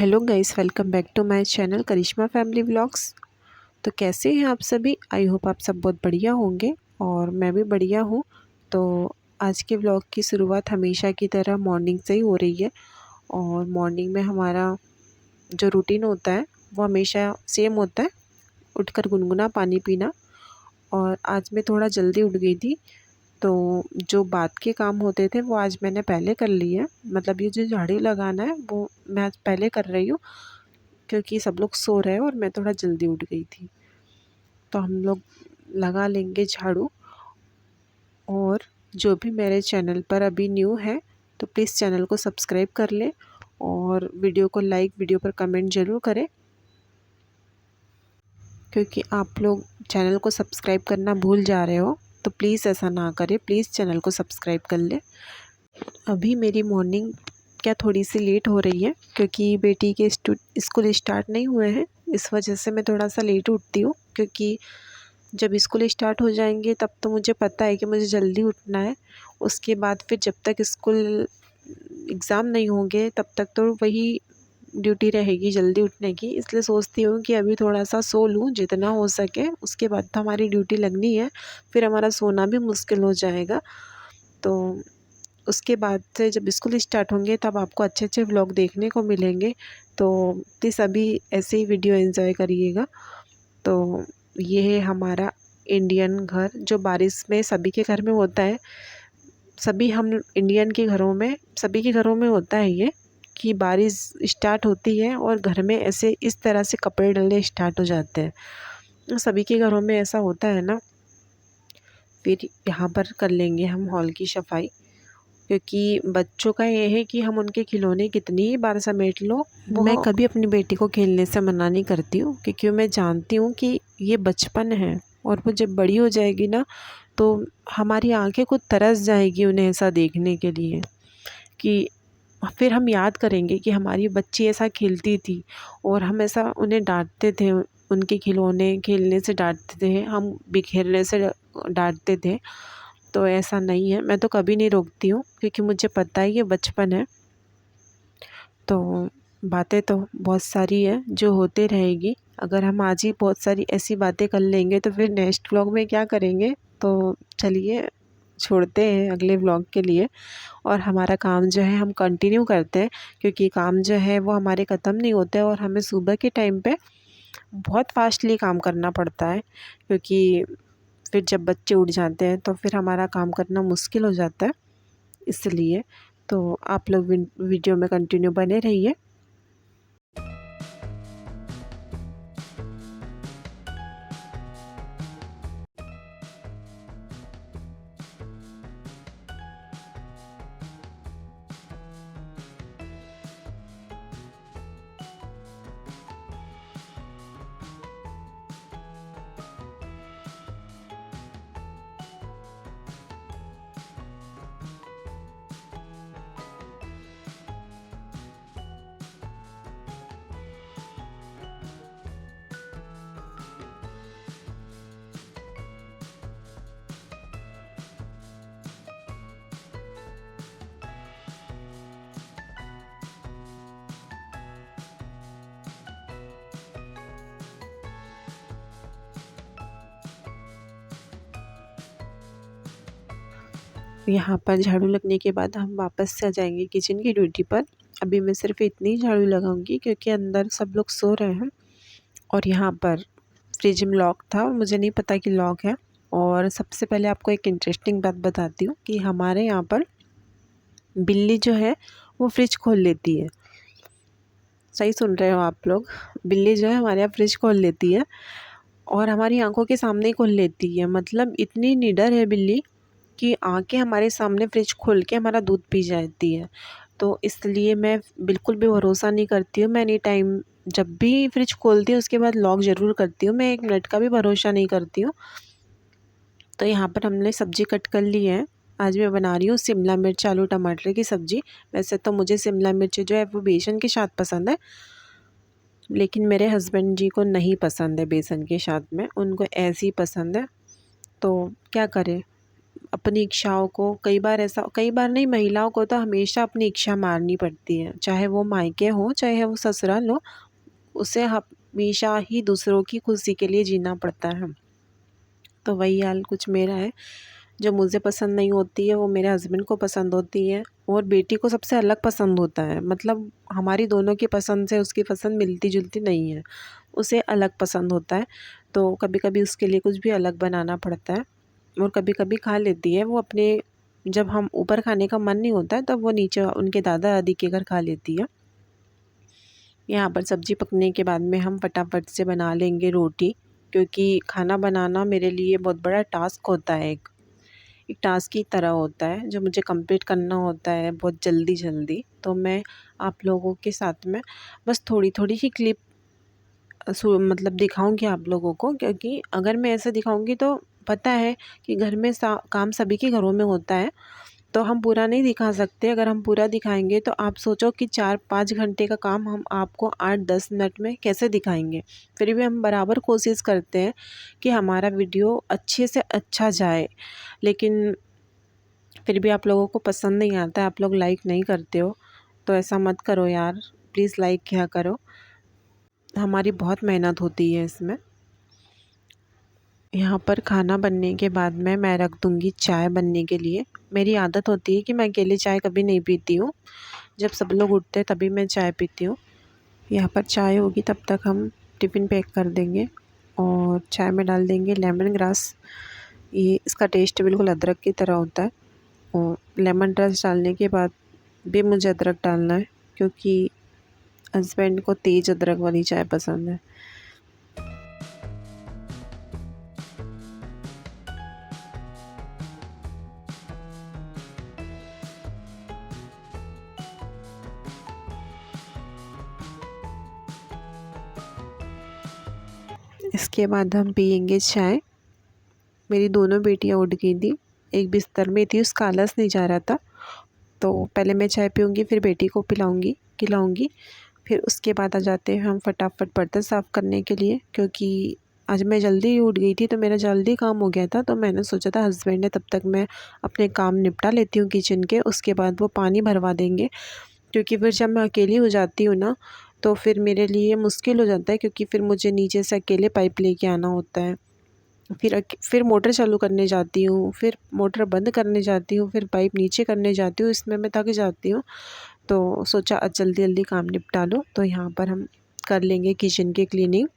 Hello guys, welcome back to my channel Karishma family vlogs. तो कैसे हैं आप सभी? आई होप आप सब बहुत बढ़िया होंगे और मैं भी बढ़िया हूँ। तो आज के व्लॉग की शुरुआत हमेशा की तरह मॉर्निंग से ही हो रही है और मॉर्निंग में हमारा जो रूटीन होता है वो हमेशा सेम होता है, उठकर गुनगुना पानी पीना। और आज मैं थोड़ा जल्दी उठ गई थी, तो जो बात के काम होते थे वो आज मैंने पहले कर लिए। मतलब ये जो झाड़ू लगाना है वो मैं आज पहले कर रही हूँ, क्योंकि सब लोग सो रहे हैं और मैं थोड़ा जल्दी उठ गई थी। तो हम लोग लगा लेंगे झाड़ू। और जो भी मेरे चैनल पर अभी न्यू है तो प्लीज़ चैनल को सब्सक्राइब कर ले और वीडियो को लाइक, वीडियो पर कमेंट ज़रूर करें, क्योंकि आप लोग चैनल को सब्सक्राइब करना भूल जा रहे हो। तो प्लीज़ ऐसा ना करें, प्लीज़ चैनल को सब्सक्राइब कर ले। अभी मेरी मॉर्निंग क्या थोड़ी सी लेट हो रही है, क्योंकि बेटी के स्कूल स्टार्ट नहीं हुए हैं। इस वजह से मैं थोड़ा सा लेट उठती हूँ, क्योंकि जब स्कूल स्टार्ट हो जाएंगे तब तो मुझे पता है कि मुझे जल्दी उठना है। उसके बाद फिर जब तक स्कूल एग्ज़ाम नहीं होंगे तब तक तो वही ड्यूटी रहेगी जल्दी उठने की। इसलिए सोचती हूँ कि अभी थोड़ा सा सो लूँ जितना हो सके, उसके बाद तो हमारी ड्यूटी लगनी है, फिर हमारा सोना भी मुश्किल हो जाएगा। तो उसके बाद से जब स्कूल स्टार्ट होंगे तब आपको अच्छे अच्छे व्लॉग देखने को मिलेंगे। तो प्लीज़ अभी ऐसे ही वीडियो एंजॉय करिएगा। तो ये है हमारा इंडियन घर, जो बारिश में सभी के घर में होता है। सभी हम इंडियन के घरों में, सभी के घरों में होता है ये, कि बारिश स्टार्ट होती है और घर में ऐसे इस तरह से कपड़े डलने स्टार्ट हो जाते हैं। सभी के घरों में ऐसा होता है ना। फिर यहाँ पर कर लेंगे हम हॉल की सफाई, क्योंकि बच्चों का ये है कि हम उनके खिलौने कितनी ही बार समेट लो। मैं कभी अपनी बेटी को खेलने से मना नहीं करती हूँ, क्योंकि मैं जानती हूँ कि ये बचपन है और वो जब बड़ी हो जाएगी ना तो हमारी आंखें खुद तरस जाएगी उन्हें ऐसा देखने के लिए, कि फिर हम याद करेंगे कि हमारी बच्ची ऐसा खेलती थी और हम ऐसा उन्हें डांटते थे। उनके खिलौने खेलने से डांटते थे, हम बिखेरने से डांटते थे। तो ऐसा नहीं है, मैं तो कभी नहीं रोकती हूँ, क्योंकि मुझे पता है ये बचपन है। तो बातें तो बहुत सारी है जो होते रहेगी। अगर हम आज ही बहुत सारी ऐसी बातें कर लेंगे तो फिर नेक्स्ट व्लॉग में क्या करेंगे। तो चलिए छोड़ते हैं अगले व्लॉग के लिए, और हमारा काम जो है हम कंटिन्यू करते हैं, क्योंकि काम जो है वो हमारे ख़त्म नहीं होते और हमें सुबह के टाइम पे बहुत फास्टली काम करना पड़ता है। क्योंकि फिर जब बच्चे उठ जाते हैं तो फिर हमारा काम करना मुश्किल हो जाता है, इसलिए। तो आप लोग वीडियो में कंटिन्यू बने रहिए। यहाँ पर झाड़ू लगने के बाद हम वापस से आ जाएंगे किचन की ड्यूटी पर। अभी मैं सिर्फ इतनी झाड़ू लगाऊंगी क्योंकि अंदर सब लोग सो रहे हैं। और यहाँ पर फ्रिज में लॉक था और मुझे नहीं पता कि लॉक है। और सबसे पहले आपको एक इंटरेस्टिंग बात बताती हूँ कि हमारे यहाँ पर बिल्ली जो है वो फ्रिज खोल लेती है। सही सुन रहे हो आप लोग, बिल्ली जो है हमारे यहाँ फ्रिज खोल लेती है और हमारी आंखों के सामने ही खोल लेती है। मतलब इतनी निडर है बिल्ली कि आके हमारे सामने फ्रिज खोल के हमारा दूध पी जाती है। तो इसलिए मैं बिल्कुल भी भरोसा नहीं करती हूँ। मैं एनी टाइम जब भी फ्रिज खोलती हूँ उसके बाद लॉक ज़रूर करती हूँ। मैं 1 मिनट का भी भरोसा नहीं करती हूँ। तो यहाँ पर हमने सब्ज़ी कट कर ली है। आज मैं बना रही हूँ शिमला मिर्च आलू टमाटर की सब्ज़ी। वैसे तो मुझे शिमला मिर्च जो है वो बेसन के साथ पसंद है, लेकिन मेरे हस्बैंड जी को नहीं पसंद है बेसन के साथ में, उनको ऐसी पसंद है। तो क्या करें, अब अपनी इच्छाओं को, कई बार नहीं, महिलाओं को तो हमेशा अपनी इच्छा मारनी पड़ती है, चाहे वो मायके हो चाहे वो ससुराल हो, उसे हमेशा ही दूसरों की खुशी के लिए जीना पड़ता है। तो वही हाल कुछ मेरा है, जो मुझे पसंद नहीं होती है वो मेरे हस्बैंड को पसंद होती है, और बेटी को सबसे अलग पसंद होता है। मतलब हमारी दोनों की पसंद से उसकी पसंद मिलती जुलती नहीं है, उसे अलग पसंद होता है। तो कभी कभी उसके लिए कुछ भी अलग बनाना पड़ता है, और कभी कभी खा लेती है वो अपने, जब हम ऊपर खाने का मन नहीं होता है तब वो नीचे उनके दादा दादी के घर खा लेती है। यहाँ पर सब्ज़ी पकने के बाद में हम फटाफट से बना लेंगे रोटी, क्योंकि खाना बनाना मेरे लिए बहुत बड़ा टास्क होता है, एक टास्क की तरह होता है जो मुझे कंप्लीट करना होता है बहुत जल्दी जल्दी। तो मैं आप लोगों के साथ में बस थोड़ी थोड़ी ही क्लिप मतलब दिखाऊंगी आप लोगों को, क्योंकि अगर मैं ऐसे दिखाऊंगी तो पता है कि घर में काम सभी के घरों में होता है, तो हम पूरा नहीं दिखा सकते। अगर हम पूरा दिखाएंगे तो आप सोचो कि 4-5 घंटे का काम हम आपको 8-10 मिनट में कैसे दिखाएंगे। फिर भी हम बराबर कोशिश करते हैं कि हमारा वीडियो अच्छे से अच्छा जाए, लेकिन फिर भी आप लोगों को पसंद नहीं आता है, आप लोग लाइक नहीं करते हो। तो ऐसा मत करो यार, प्लीज़ लाइक किया करो, हमारी बहुत मेहनत होती है इसमें। यहाँ पर खाना बनने के बाद में मैं रख दूँगी चाय बनने के लिए। मेरी आदत होती है कि मैं अकेले चाय कभी नहीं पीती हूँ, जब सब लोग उठते हैं तभी मैं चाय पीती हूँ। यहाँ पर चाय होगी तब तक हम टिफ़िन पैक कर देंगे, और चाय में डाल देंगे लेमन ग्रास। ये इसका टेस्ट बिल्कुल अदरक की तरह होता है, और लेमन ग्रास डालने के बाद भी मुझे अदरक डालना है, क्योंकि हस्बैंड को तेज़ अदरक वाली चाय पसंद है। इसके बाद हम पियेंगे चाय। मेरी दोनों बेटियां उठ गई थी, एक बिस्तर में थी, उसका आलस नहीं जा रहा था, तो पहले मैं चाय पीऊँगी, फिर बेटी को खिलाऊँगी। फिर उसके बाद आ जाते हैं हम फटाफट बर्तन साफ़ करने के लिए, क्योंकि आज मैं जल्दी उठ गई थी तो मेरा जल्दी काम हो गया था। तो मैंने सोचा था हस्बैंड है, तब तक मैं अपने काम निपटा लेती हूँ किचन के, उसके बाद वो पानी भरवा देंगे। क्योंकि फिर जब मैं अकेली हो जाती हूँ ना, तो फिर मेरे लिए मुश्किल हो जाता है, क्योंकि फिर मुझे नीचे से अकेले पाइप लेके आना होता है। फिर मोटर चालू करने जाती हूँ, फिर मोटर बंद करने जाती हूँ, फिर पाइप नीचे करने जाती हूँ, इसमें मैं थक जाती हूँ। तो सोचा आज जल्दी जल्दी काम निपटा लो। तो यहाँ पर हम कर लेंगे किचन की क्लीनिंग,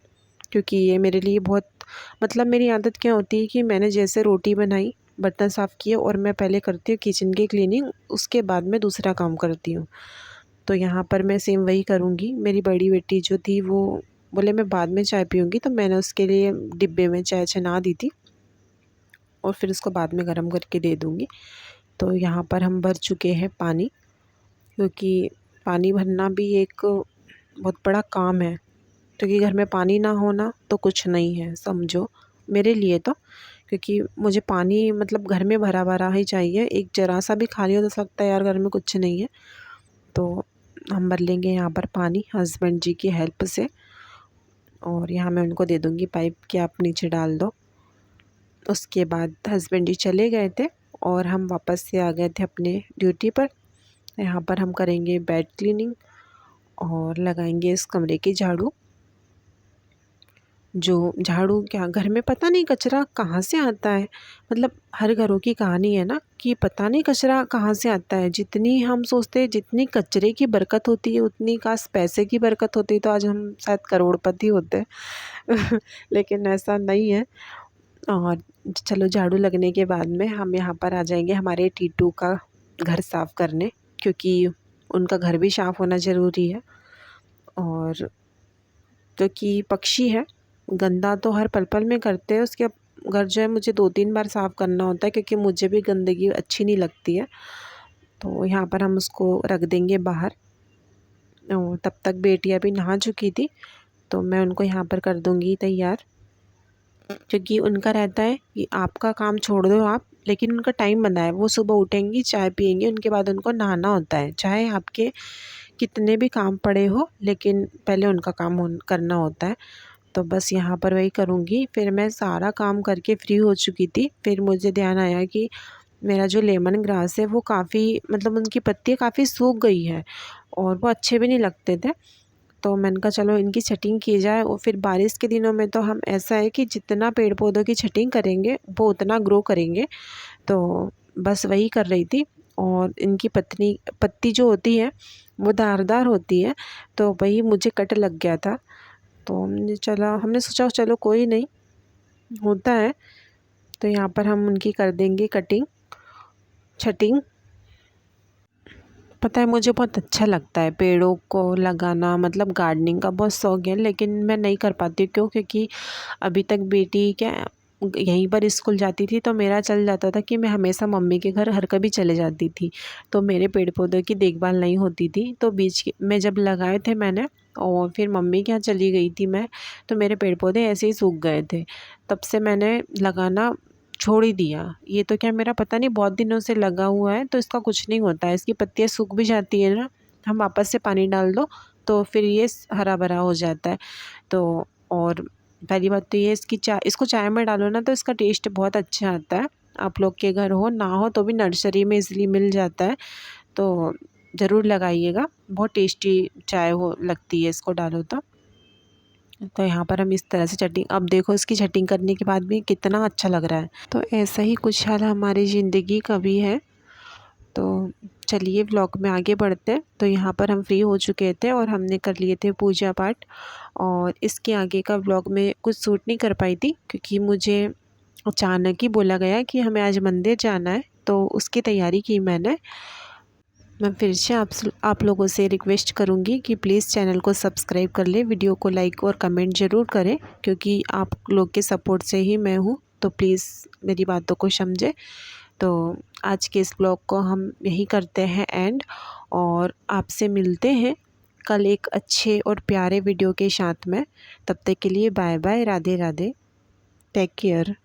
क्योंकि ये मेरे लिए बहुत, मतलब मेरी आदत क्या होती है कि मैंने जैसे रोटी बनाई, बर्तन साफ़ किए, और मैं पहले करती हूँ किचन की क्लीनिंग, उसके बाद मैं दूसरा काम करती हूँ। तो यहाँ पर मैं सेम वही करूँगी। मेरी बड़ी बेटी जो थी वो बोले मैं बाद में चाय पीऊँगी, तो मैंने उसके लिए डिब्बे में चाय छना दी थी, और फिर उसको बाद में गर्म करके दे दूँगी। तो यहाँ पर हम भर चुके हैं पानी, क्योंकि पानी भरना भी एक बहुत बड़ा काम है, क्योंकि घर में पानी ना होना तो कुछ नहीं है समझो, मेरे लिए तो। क्योंकि मुझे पानी मतलब घर में भरा भरा ही चाहिए, एक ज़रा सा भी खाली हो तो लगता है यार घर में कुछ नहीं है। तो हम भर लेंगे यहाँ पर पानी हस्बैंड जी की हेल्प से, और यहाँ मैं उनको दे दूँगी पाइप कि आप नीचे डाल दो। उसके बाद हस्बैंड जी चले गए थे, और हम वापस से आ गए थे अपने ड्यूटी पर। यहाँ पर हम करेंगे बेड क्लीनिंग, और लगाएंगे इस कमरे की झाड़ू। जो झाड़ू क्या, घर में पता नहीं कचरा कहाँ से आता है, मतलब हर घरों की कहानी है ना कि पता नहीं कचरा कहाँ से आता है। जितनी हम सोचते हैं जितनी कचरे की बरकत होती है, उतनी काश पैसे की बरकत होती, तो आज हम शायद करोड़पति होते लेकिन ऐसा नहीं है। और चलो झाड़ू लगने के बाद में हम यहाँ पर आ जाएंगे हमारे टीटू का घर साफ़ करने, क्योंकि उनका घर भी साफ़ होना ज़रूरी है। और क्योंकि पक्षी है, गंदा तो हर पल पल में करते हैं, उसके घर जो है मुझे 2-3 बार साफ़ करना होता है, क्योंकि मुझे भी गंदगी अच्छी नहीं लगती है। तो यहाँ पर हम उसको रख देंगे बाहर, और तब तक बेटियाँ भी नहा चुकी थी, तो मैं उनको यहाँ पर कर दूँगी तैयार। क्योंकि उनका रहता है कि आपका काम छोड़ दो आप, लेकिन उनका टाइम बंधा है, वो सुबह उठेंगी, चाय पिएंगी, उनके बाद उनको नहाना होता है, चाहे आपके कितने भी काम पड़े हो, लेकिन पहले उनका काम करना होता है। तो बस यहाँ पर वही करूँगी। फिर मैं सारा काम करके फ्री हो चुकी थी, फिर मुझे ध्यान आया कि मेरा जो लेमन ग्रास है वो काफ़ी मतलब उनकी पत्तियाँ काफ़ी सूख गई है और वो अच्छे भी नहीं लगते थे। तो मैंने कहा चलो इनकी छटिंग की जाए। और फिर बारिश के दिनों में तो हम ऐसा है कि जितना पेड़ पौधों की छटिंग करेंगे वो उतना ग्रो करेंगे। तो बस वही कर रही थी। और इनकी पत्ती जो होती है वो धारदार होती है, तो वही मुझे कट लग गया था। तो हमने सोचा चलो कोई नहीं, होता है। तो यहाँ पर हम उनकी कर देंगे छटिंग। पता है मुझे बहुत अच्छा लगता है पेड़ों को लगाना, मतलब गार्डनिंग का बहुत शौक है, लेकिन मैं नहीं कर पाती हूँ। क्योंकि अभी तक बेटी क्या यहीं पर स्कूल जाती थी, तो मेरा चल जाता था कि मैं हमेशा मम्मी के घर हर कभी चले जाती थी। तो मेरे पेड़ पौधों की देखभाल नहीं होती थी। तो में जब लगाए थे मैंने और फिर मम्मी के यहाँ चली गई थी मैं, तो मेरे पेड़ पौधे ऐसे ही सूख गए थे। तब से मैंने लगाना छोड़ ही दिया। ये तो क्या मेरा पता नहीं बहुत दिनों से लगा हुआ है, तो इसका कुछ नहीं होता है। इसकी पत्तियाँ सूख भी जाती है ना, हम वापस से पानी डाल दो तो फिर ये हरा भरा हो जाता है। तो और पहली बात तो ये इसको चाय में डालो ना तो इसका टेस्ट बहुत अच्छा आता है। आप लोग के घर हो ना हो तो भी नर्सरी में इजीली मिल जाता है, तो ज़रूर लगाइएगा। बहुत टेस्टी चाय हो लगती है इसको डालो तो यहाँ पर हम इस तरह से छटिंग, अब देखो इसकी छटिंग करने के बाद भी कितना अच्छा लग रहा है। तो ऐसा ही कुछ हाल हमारी ज़िंदगी का भी है। तो चलिए व्लॉग में आगे बढ़ते हैं। तो यहाँ पर हम फ्री हो चुके थे और हमने कर लिए थे पूजा पाठ। और इसके आगे का व्लॉग में कुछ शूट नहीं कर पाई थी, क्योंकि मुझे अचानक ही बोला गया कि हमें आज मंदिर जाना है, तो उसकी तैयारी की मैंने। मैं फिर से आप लोगों से रिक्वेस्ट करूँगी कि प्लीज़ चैनल को सब्सक्राइब कर ले, वीडियो को लाइक और कमेंट ज़रूर करें, क्योंकि आप लोग के सपोर्ट से ही मैं हूँ। तो प्लीज़ मेरी बातों को समझें। तो आज के इस ब्लॉग को हम यही करते हैं एंड, और आपसे मिलते हैं कल एक अच्छे और प्यारे वीडियो के साथ में। तब तक के लिए bye bye, Radhe Radhe, take care.